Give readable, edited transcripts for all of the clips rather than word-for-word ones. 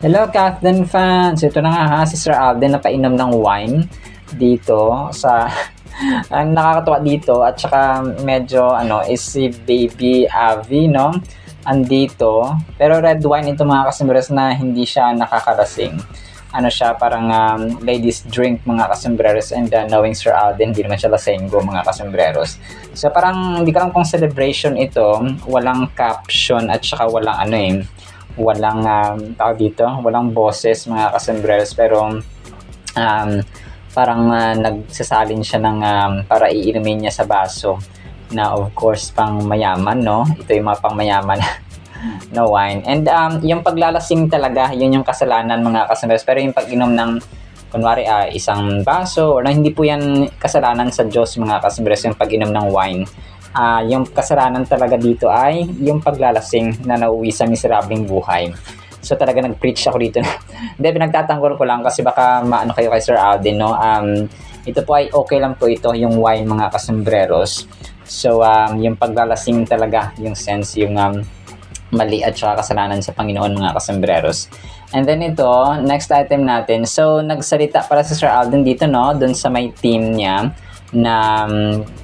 Hello, Kathleen fans! Ito na nga ha, si Sir Alden napainom ng wine dito sa ang nakakatuwa dito at saka medyo is si Baby Avi, no? Andito. Pero red wine ito mga kasombreros na hindi siya nakakalasing. Ano siya, parang ladies drink mga kasombreros, and knowing Sir Alden, hindi naman siya lasenggo mga kasombreros. So parang hindi ko lang kung celebration ito, walang caption at saka walang walang tawag dito, walang boses mga kasombreros, pero parang nagsasalin siya ng para iinumin niya sa baso na of course pang mayaman, no? Ito yung mga pang mayaman na wine. And yung paglalasing talaga, yun yung kasalanan mga kasombreros. Pero yung pag-inom ng kunwari isang baso, or hindi po yan kasalanan sa Diyos mga kasombreros, yung pag-inom ng wine. Yung kasalanan talaga dito ay yung paglalasing na nauwi sa miserableng buhay. So talaga nag-preach ako dito. Hindi, pinagtatanggol ko lang kasi baka maano kayo kay Sir Alden, no? Ito po ay okay lang po ito, yung wine mga kasombreros. So yung paglalasing talaga, yung sense, yung mali at saka kasalanan sa Panginoon mga kasombreros. And then ito, next item natin. So nagsalita para si Sir Alden dito, no? Doon sa may team niya na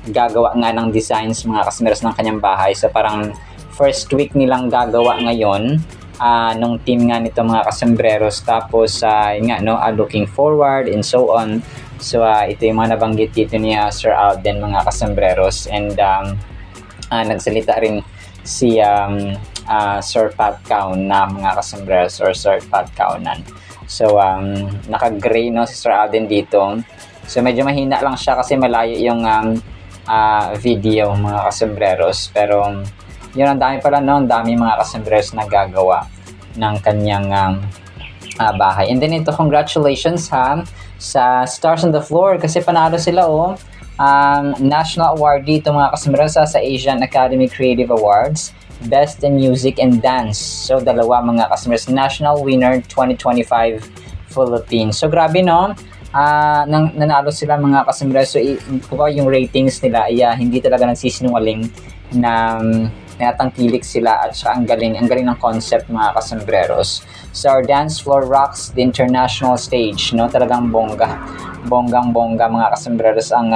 gagawa nga ng designs mga kasombreros ng kanyang bahay. So parang first week nilang gagawa ngayon nung team nga nito mga kasombreros. Tapos looking forward and so on. So ito yung mga nabanggit dito ni Sir Alden mga kasombreros. And nagsalita rin si Sir Pat Kaun na mga kasombreros, or Sir Pat Kaunan. So naka-gray, no, si Sir Alden dito. So medyo mahina lang siya kasi malayo yung video mga kasombreros. Pero yun, ang dami pala, no? Ang dami mga kasombreros na gagawa ng kanyang bahay. And then ito, congratulations sa Stars on the Floor kasi panalo sila national award dito mga kasombreros sa Asian Academy Creative Awards, Best in Music and Dance. So dalawa mga kasombreros, national winner 2025 Philippines. So grabe, no? Nanalo sila mga kasombreros. So yung ratings nila ay hindi talaga nagsisinungaling na natangkilik sila, at saka ang galing ng concept mga kasombreros. So our dance floor rocks the international stage, no? Talagang bonggang mga kasombreros ang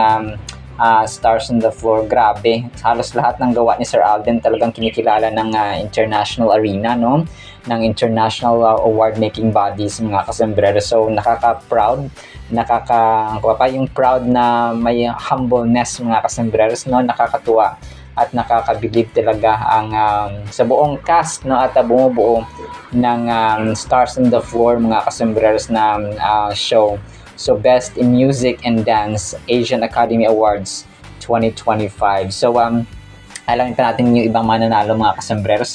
Stars on the Floor. Grabe, halos lahat ng gawa ni Sir Alden talagang kinikilala ng international arena, no? Ng international award making bodies mga kasombreros. So nakaka-proud, yung proud na may humbleness mga kasombreros, no? Nakakatuwa at nakakabilib talaga ang sa buong cast, no, at bumubuo ng Stars on the Floor mga kasombreros na show. So Best in Music and Dance Asian Academy Awards 2025. So alamin pa natin yung ibang mananalo mga kasombreros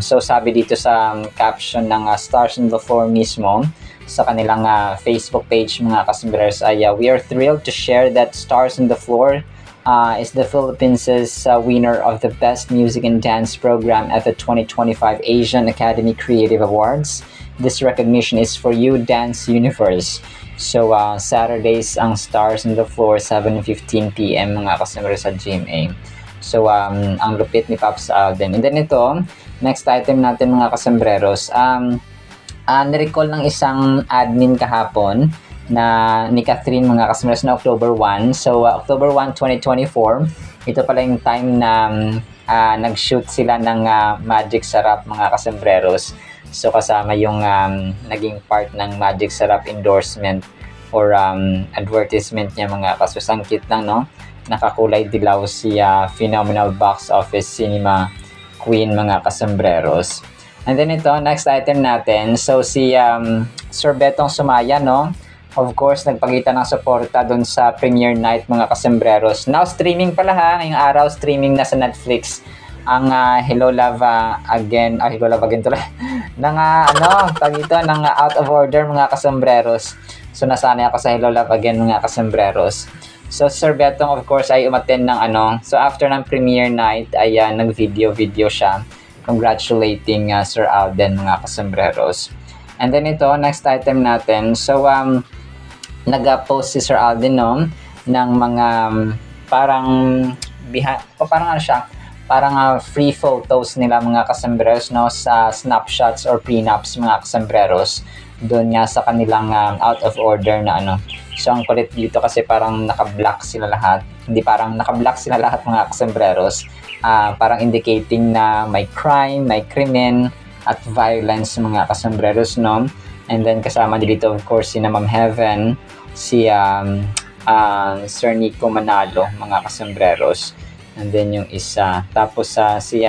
so sabi dito sa caption ng Stars on the Floor mismo sa kanilang Facebook page mga kasombreros ay we are thrilled to share that Stars on the Floor is the Philippines' winner of the Best Music and Dance Program at the 2025 Asian Academy Creative Awards. This recognition is for you, Dance Universe. So Saturdays ang Stars on the Floor, 7:15 PM mga kasombreros sa GMA. So ang lupit ni Pops Alden. And then ito, next item natin mga kasombreros. Nirecall ng isang admin kahapon na ni Catherine mga kasombreros na October 1. So October 1, 2024, ito pala yung time na nag-shoot sila ng Magic Sarap mga kasombreros. So kasama yung naging part ng Magic Sarap endorsement or advertisement niya mga kasombreros. Ang cute lang, no? Nakakulay dilaw si phenomenal box office cinema queen mga kasombreros. And then ito, next item natin. So si Sir Betong Sumaya, no? Of course, nagpakita ng suporta doon sa premiere night mga kasombreros. Now streaming pala ngayong araw, streaming na sa Netflix ang Hello Love Again, Hello Love Again tuloy. ng ng Out of Order mga kasombreros. So nasanay ako sa Hello Love Again mga kasombreros. So Sir Betong of course ay umattend ng so after ng premiere night ay nag-video siya congratulating Sir Alden mga kasombreros. And then ito, next item natin. So nag-post si Sir Alden, no, ng mga parang parang free photos nila mga kasembreros, no, sa snapshots or prenups mga kasembreros doon nga sa kanilang out of order na ano. So ang kulit dito kasi parang naka-black sila lahat, hindi parang naka-black sila lahat mga kasembreros, parang indicating na may crime, may krimen at violence mga kasembreros, no. And then kasama dito of course si na Ma'am Heaven, si Sir Nico Manalo mga kasembreros. And then yung isa, tapos si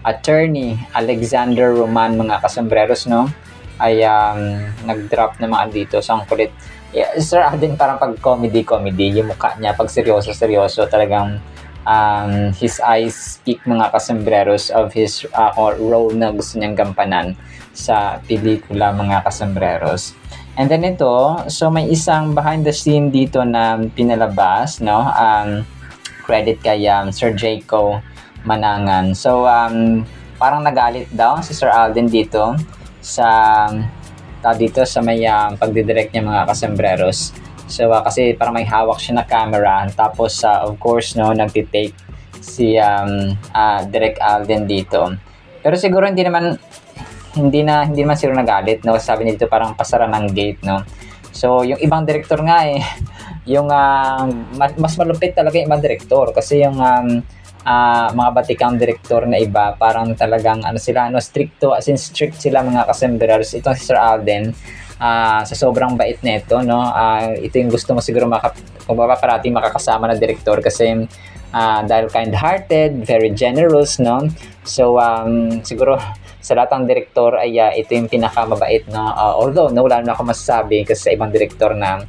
Attorney Alexander Roman mga kasembreros, no, ay nag-drop na mga dito. So ang kulit, Sir Alden parang pag comedy yung mukha niya, pag seryoso talagang his eyes speak mga kasembreros of his role na gusto niyang gampanan sa pelikula mga kasembreros. And then ito, so may isang behind the scene dito na pinalabas, no, credit kay Sir Jayco Manangan. So parang nagalit daw si Sir Alden dito sa may pagdidirect niya mga kasembreros. So kasi parang may hawak siya na camera, tapos of course, no, nagti-take si Direk Alden dito. Pero siguro hindi naman siguro nagalit, no. Sabi niya dito parang pasara ng gate, no. So yung ibang director nga yung mas malupit talaga yung ibang direktor, kasi yung mga batikang direktor na iba parang talagang sila, stricto, as in strict sila mga kasembreros. Itong si Sir Alden, sa sobrang bait na ito, no, ito yung gusto mo siguro parating makakasama na direktor, kasi dahil kind-hearted, very generous, no. So siguro sa lahat ng direktor ay ito yung pinakamabait, no. Although wala na ako masasabi kasi sa ibang direktor na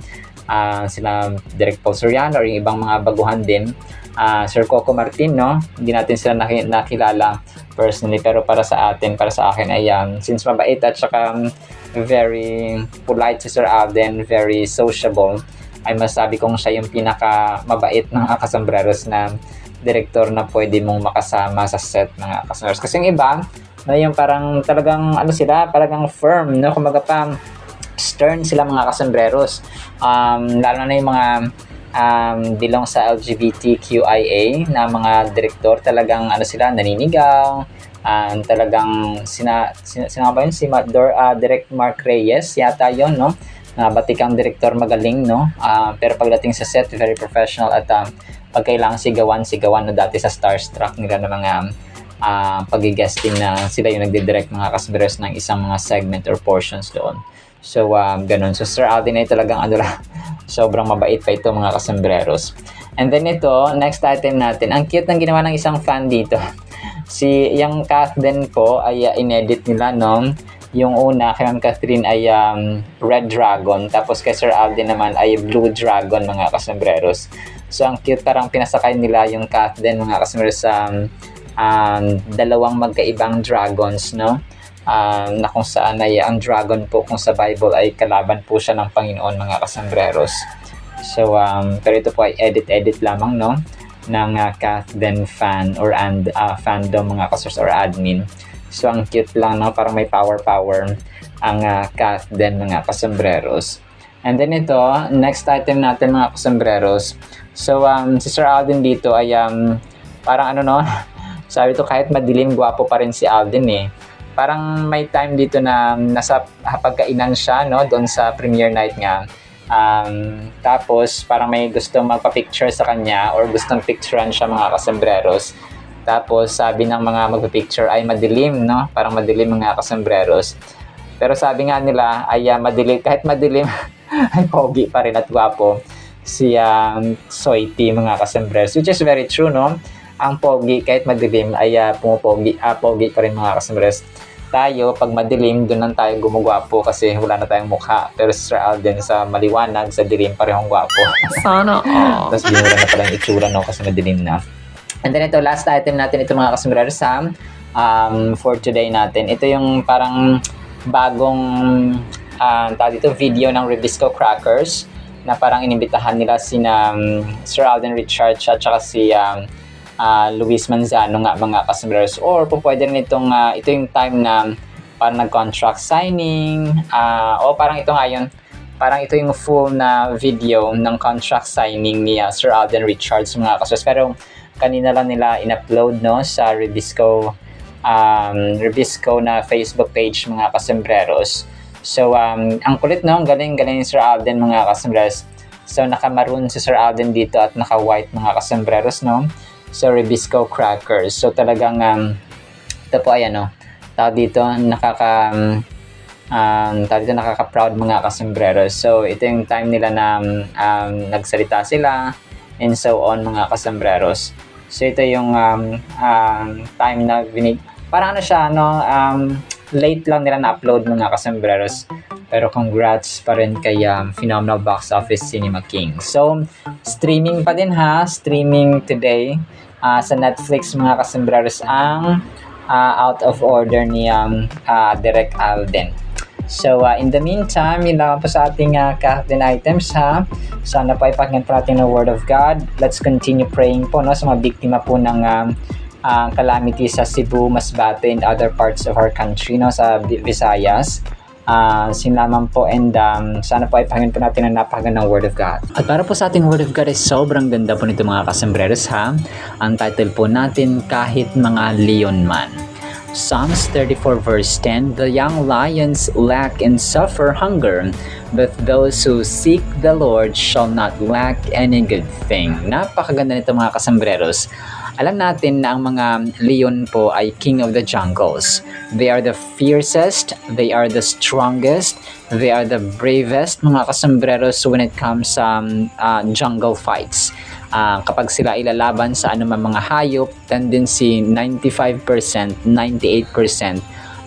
sila Direk Paul Soriano or yung ibang mga baguhan din, Sir Coco Martin, no, hindi natin sila nakilala personally, pero para sa akin ay since mabait at saka very polite si Sir Alden, very sociable, ay masabi kong siya yung pinakamabait ng kasembreros na direktor na pwede mong makasama sa set mga kasembreros. Kasi yung iba na yung parang talagang sila, talagang firm, no, kumbaga pa stern sila mga kasembreros, lalo na yung mga belong sa LGBTQIA na mga direktor, talagang sila naninigaw, talagang sina ba yun, si Direk Mark Reyes yata yon, no, na batikang direktor, magaling, no, pero pagdating sa set very professional at pag kailangan sigawan na dati sa Starstruck nila na mga pag-guesting na sila yung nagdidirect mga kasembreros ng isang mga segment or portions doon. So ganun. So Sir Alden ay talagang sobrang mabait pa ito mga kasembreros. And then ito, next item natin, ang cute ng ginawa ng isang fan dito. Si yung Kath din po ay inedit nila, no. Yung una kay Ma'am Catherine ay Red Dragon, tapos kay Sir Alden naman ay Blue Dragon mga kasembreros. So ang cute, parang pinasakay nila yung Kath din mga kasembreros sa dalawang magkaibang dragons, no. Na kung saan ay ang dragon po kung sa Bible ay kalaban po siya ng Panginoon mga kasembreros. So pero ito po ay edit lamang, no, ng Kath Den fan or fandom mga kasembreros or admin. So ang cute lang, no, parang may power ang Kath Den mga kasembreros. And then ito, next item natin mga kasembreros. So si Sir Alden dito ay parang no, sabi to kahit madilim, gwapo pa rin si Alden eh. Parang may time dito na nasa pagkainan siya, no, doon sa premiere night nga. Tapos parang may gusto magpa-picture sa kanya or gustong picturean siya mga kasembreros. Tapos sabi ng mga magpa-picture ay madilim, no, parang madilim mga kasembreros. Pero sabi nga nila ay madilim, kahit madilim ay pogi pa rin at gwapo si Soiti mga kasembreros, which is very true, no. Ang pogi kahit madilim ay pogi pa rin mga kasembreros. Tayo pag madilim, doon lang tayo gumugwapo kasi wala na tayong mukha. Pero si Sir Alden sa maliwanag, sa dilim, parehong gwapo. Sana all. Tapos binura na pala yung itsura, no, kasi madilim na. And then ito, last item natin, ito mga kasembreros for today natin. Ito yung parang bagong dito video ng Ribisco Crackers na parang inimbitahan nila sina Sir Alden Richards at saka si Luis Manzano nga mga kasembreros, or pwede rin ito yung time na parang nag-contract signing, o parang ito nga yun, parang ito yung full na video ng contract signing ni Sir Alden Richards mga kasembreros. Pero kanina lang nila in-upload, no, sa Rebisco na Facebook page, mga kasembreros. So ang kulit, no, galing ni Sir Alden, mga kasembreros. So naka-maroon si Sir Alden dito at naka-white, mga kasembreros, no. So Rebisco crackers. So talagang ito po ay tawag dito nakaka-proud, mga kasembreros. So ito yung time nila na nagsalita sila and so on, mga kasembreros. So ito yung time na parang siya, late lang nila na-upload, mga kasembreros. Pero congrats pa rin kay Phenomenal Box Office Cinema King. So streaming pa din, streaming today sa Netflix, mga kasembreros, ang Out of Order ni Direk Alden. So in the meantime, yun lang po sa ating Kathleen items, sana po ay pakinggan po natin ng Word of God. Let's continue praying po, no, sa mga biktima po ng calamity sa Cebu, Masbate, and other parts of our country, no, sa Visayas. Sinlaman po, and sana po ay pakinggan po natin ang napakagandang Word of God. At para po sa ating Word of God ay sobrang ganda po nito, mga kasembreros, Ang title po natin, Kahit Mga Leon Man. Psalms 34 verse 10, The young lions lack and suffer hunger, but those who seek the Lord shall not lack any good thing. Napakaganda nito, mga kasembreros. Alam natin na ang mga leon po ay king of the jungles. They are the fiercest, they are the strongest, they are the bravest, mga kasembreros, when it comes sa jungle fights. Kapag sila ilalaban sa anumang mga hayop, tendency 95%, 98%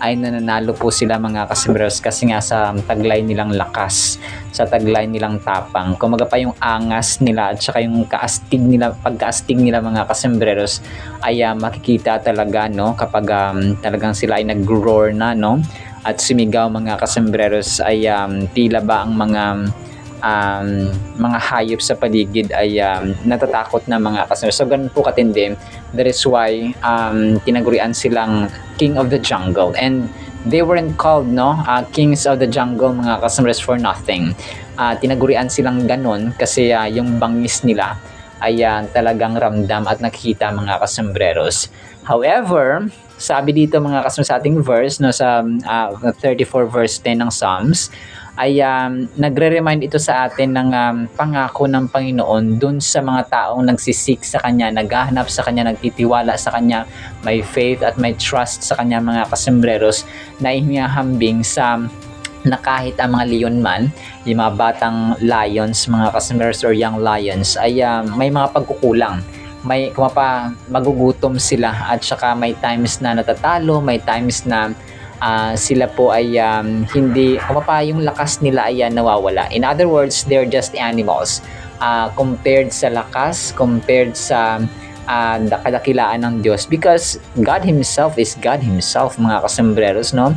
ay nananalo po sila, mga kasembreros, kasi nga sa taglay nilang lakas, sa taglay nilang tapang. Kumaga pa yung angas nila at saka yung pagkaastig nila, mga kasembreros, ay makikita talaga, no, kapag talagang sila ay nag-roar na, no, at sumigaw, mga kasembreros, ay tila ba ang mga hayop sa paligid ay natatakot na, mga kasembreros. So ganun po katindi. That is why tinagurian silang King of the Jungle, and they weren't called, no, Kings of the Jungle, mga kasembreros, for nothing. Tinagurian silang ganun kasi yung bangis nila ay talagang ramdam at nakikita, mga kasembreros. However, sabi dito, mga kasembreros, sa ating verse, no, sa 34 verse 10 ng Psalms, ay nagre-remind ito sa atin ng pangako ng Panginoon dun sa mga taong nagsisik sa Kanya, naghahanap sa Kanya, nagtitiwala sa Kanya, may faith at may trust sa Kanya, mga kasembreros, na inihahambing sa na kahit ang mga leon man, yung mga batang lions, mga kasembreros, or young lions, ay may mga pagkukulang. May magugutom sila, at saka may times na natatalo, may times na sila po ay hindi, yung lakas nila ay nawawala. In other words, they're just animals. Compared sa lakas, compared sa kadakilaan ng Diyos, because God Himself is God Himself, mga kasembreros, no?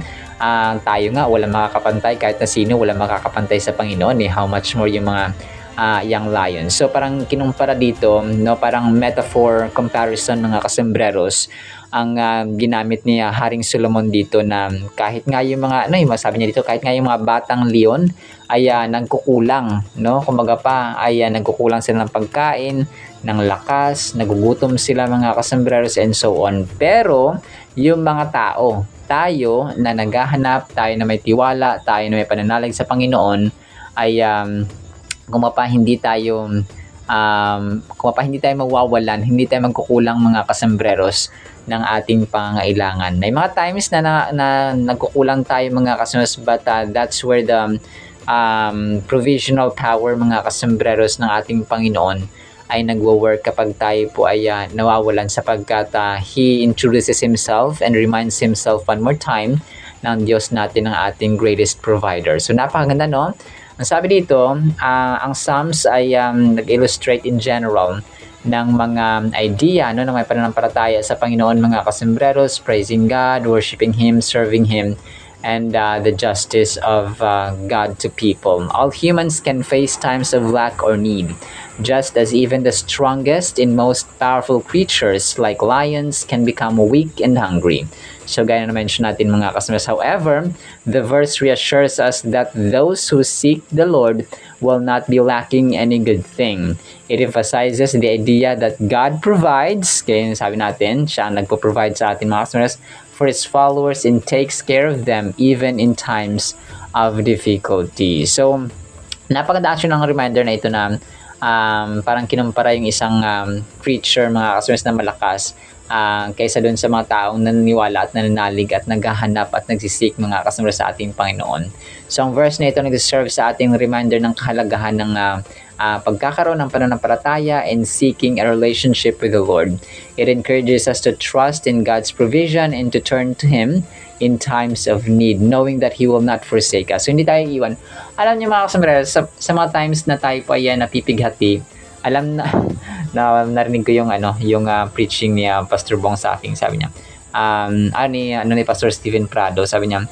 Tayo nga, walang makakapantay, kahit na sino, walang makakapantay sa Panginoon, how much more yung mga young lions. So parang kinumpara dito, no, parang metaphor, comparison, mga kasembreros, ang ginamit ni Haring Solomon dito, na kahit nga yung mga, yung masabi niya dito, kahit nga yung mga batang leon ay nagkukulang, no? Kumbaga pa ay nagkukulang sila ng pagkain, ng lakas, nagugutom sila, mga kasembreros, and so on. Pero yung mga tayo na naghahanap, tayo na may tiwala, tayo na may pananalig sa Panginoon, ay hindi tayo mawawalan, hindi tayo magkukulang, mga kasembreros, ng ating pangangailangan. May mga times na nagkukulang tayo, mga kasembreros, but that's where the provisional power, mga kasembreros, ng ating Panginoon ay nagwo-work kapag tayo po ay nawawalan, sapagkat He introduces Himself and reminds Himself one more time ng Diyos natin, ang ating greatest provider. So napakaganda, no? Ang sabi dito, ang Psalms ay nag-illustrate in general ng mga idea, no, ng may pananampalataya sa Panginoon, mga kasembreros, praising God, worshiping Him, serving Him, and the justice of God to people. All humans can face times of lack or need. just as even the strongest and most powerful creatures like lions can become weak and hungry. So gaya na mention natin mga customers, however, the verse reassures us that those who seek the Lord will not be lacking any good thing. It emphasizes the idea that God provides, kaya sabi natin, siya ang nagpo-provide sa atin mga customers, for His followers and takes care of them even in times of difficulty. So, napakaganda actually ng reminder na ito na parang kinumpara yung isang creature mga customers na malakas kaysa doon sa mga taong naniniwala at nananalig at naghahanap at nagsisik mga customers sa ating Panginoon. So ang verse na ito nag-serve sa ating reminder ng kahalagahan ng pagkakaroon ng pananampalataya and seeking a relationship with the Lord. It encourages us to trust in God's provision and to turn to Him in times of need, knowing that He will not forsake us. So hindi tayo iwan. Alam niyo mga kasumbrero, sa mga times na tayo po ay napipighati, alam na narinig ko yung preaching ni Pastor Bong sa akin. Sabi niya ni Pastor Steven Prado, sabi niya,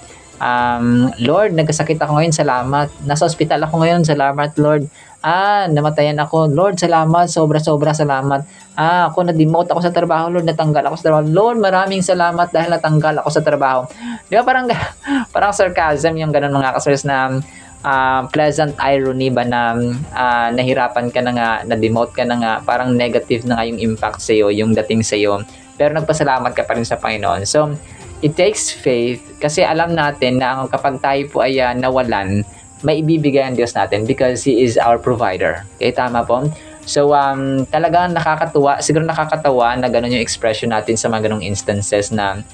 Lord, nagkasakit ako ngayon, salamat. Nasa ospital ako ngayon, salamat Lord. Namatayan ako, Lord, salamat, sobra-sobra salamat. Ako na-demote ako sa trabaho, Lord, natanggal ako sa trabaho. Lord, maraming salamat dahil natanggal ako sa trabaho. Di ba parang sarcasm yung ganun mga kasers na pleasant irony ba na nahirapan ka na nga, na-demote ka na nga, parang negative na nga yung impact sa'yo, yung dating sa'yo. Pero nagpasalamat ka pa rin sa Panginoon. So, it takes faith kasi alam natin na kapag tayo po ay nawalan, may ibibigay ang Diyos natin because He is our provider. Okay, tama po? So, talagang siguro nakakatawa na ganun yung expression natin sa mga ganung instances na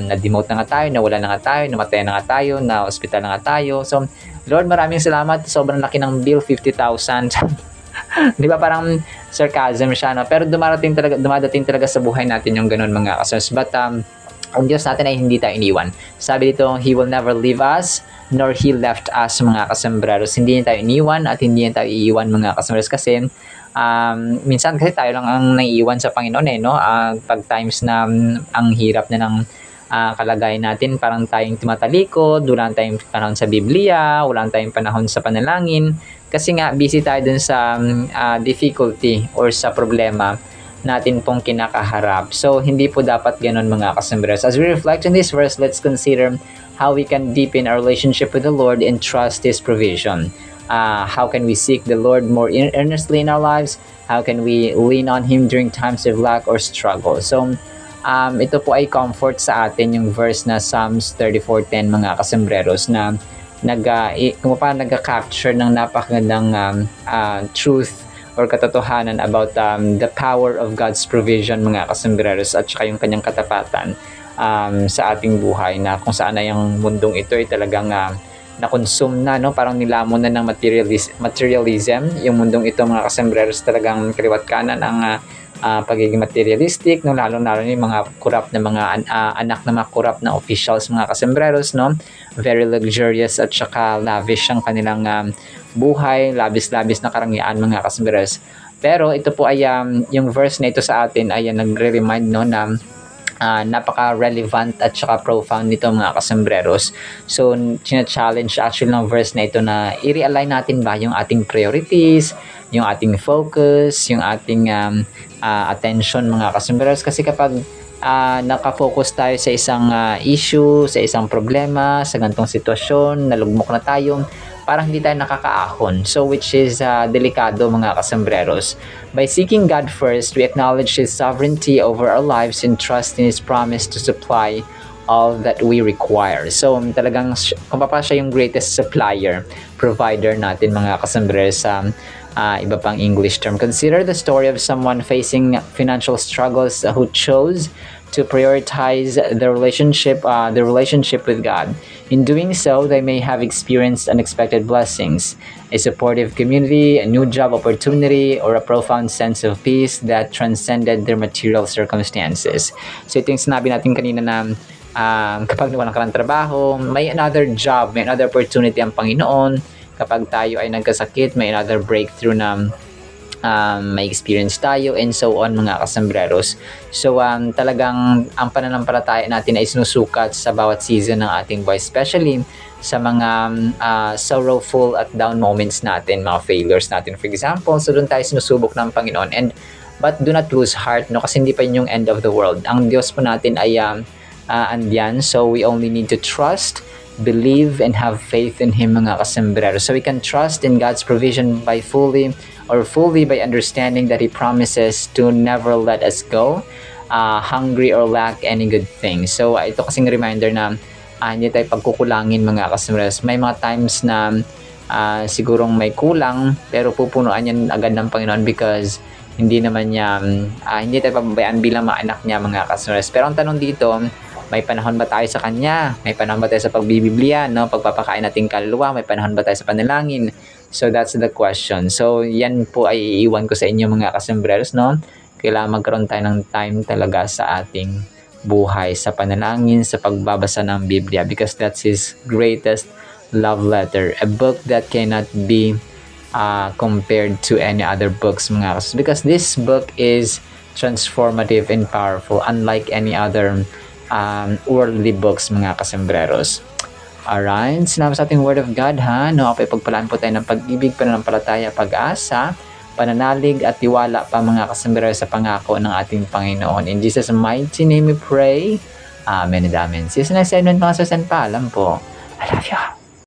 na-demote na nga tayo, nawala na nga tayo, namatay na nga tayo, na-hospital na nga tayo. So, Lord, maraming salamat. Sobrang laki ng bill, 50,000. Di ba parang sarcasm siya, no? Pero dumadating talaga sa buhay natin yung ganun mga kasers. But, ang Diyos natin ay hindi tayo iniwan. Sabi dito, He will never leave us, nor He left us mga kasembreros. Hindi niya tayo iniwan at hindi niya tayo iiwan mga kasembreros kasi minsan kasi tayo lang ang naiiwan sa Panginoon no? Pag times na ang hirap na ng kalagayan natin, parang tayong tumatalikod, wala tayong panahon sa Biblia, wala tayong panahon sa panalangin, kasi nga busy tayo dun sa difficulty or sa problema natin pong kinakaharap. So, hindi po dapat ganun mga kasembreros. As we reflect on this verse, let's consider how we can deepen our relationship with the Lord and trust His provision. How can we seek the Lord more earnestly in our lives? How can we lean on Him during times of lack or struggle? So, ito po ay comfort sa atin yung verse na Psalms 34:10 mga kasembreros na nag-capture ng napakagandang truth or katotohanan about the power of God's provision mga kasembreros at saka yung kanyang katapatan sa ating buhay na kung saan na yung mundong ito ay talagang na-consume na, no? Parang nilamon na ng materialism yung mundong ito mga kasembreros, talagang kaliwat kanan ang pagiging materialistic, no? Lalo yung mga corrupt na mga anak na mga corrupt na officials mga kasembreros, no? Very luxurious at saka lavish ang kanilang buhay, labis-labis na karangyaan mga kasembreros. Pero ito po ay yung verse na ito sa atin ay nagre-remind no na napaka-relevant at saka profound nito mga kasembreros. So, challenge actually ng verse na ito na i-realign natin ba yung ating priorities, yung ating focus, yung ating attention mga kasembreros. Kasi kapag nakafocus tayo sa isang issue, sa isang problema, sa ganitong sitwasyon, nalugmok na tayo, parang hindi tayo nakakaahon. So, which is delikado mga kasembreros. By seeking God first, we acknowledge His sovereignty over our lives and trust in His promise to supply all that we require. So, talagang kung pa siya yung greatest supplier, provider natin mga kasembreros sa iba pang English term. Consider the story of someone facing financial struggles who chose to prioritize the relationship with God. In doing so, they may have experienced unexpected blessings, a supportive community, a new job opportunity, or a profound sense of peace that transcended their material circumstances. So ito yung sinabi natin kanina na kapag nawalan ka ng trabaho, may another job, may another opportunity ang Panginoon. Kapag tayo ay nagkasakit, may another breakthrough na may experience tayo and so on mga kasambreros. So talagang ang pananampalataya natin ay sinusukat sa bawat season ng ating buhay, especially sa mga sorrowful at down moments natin, mga failures natin for example. So doon tayo sinusubok ng Panginoon, but do not lose heart, no, kasi hindi pa yun yung end of the world. Ang Diyos po natin ay andyan, so we only need to trust, believe, and have faith in Him mga kasambreros. So we can trust in God's provision by fully by understanding that He promises to never let us go hungry or lack any good thing. So ito kasing reminder na hindi tayo pagkukulangin mga kasambreros. May mga times na sigurong may kulang, pero pupunuan yan agad ng Panginoon because hindi naman niya, hindi tayo pababayaan bilang mga anak niya mga kasambreros. Pero ang tanong dito, may panahon ba tayo sa Kanya? May panahon ba tayo sa pagbibiblia, no? Pagpapakain nating kaluluwa, may panahon ba tayo sa panalangin? So that's the question. So yan po ay iiwan ko sa inyo mga kasambreros, no? Kailangan magkaroon tayo ng time talaga sa ating buhay, sa panalangin, sa pagbabasa ng Biblia, because that's His greatest love letter. A book that cannot be compared to any other books mga kasambreros, because this book is transformative and powerful, unlike any other worldly books mga kasambreros. Alright, sinabi sa ating Word of God ha, no, pagpalaan po tayo ng pag-ibig, pananampalataya, pag-asa, pananalig at tiwala pa mga kasambreros sa pangako ng ating Panginoon. In Jesus' mighty name we pray. Amen and amen. See you sa next segment mga susan. Paalam po. I love you.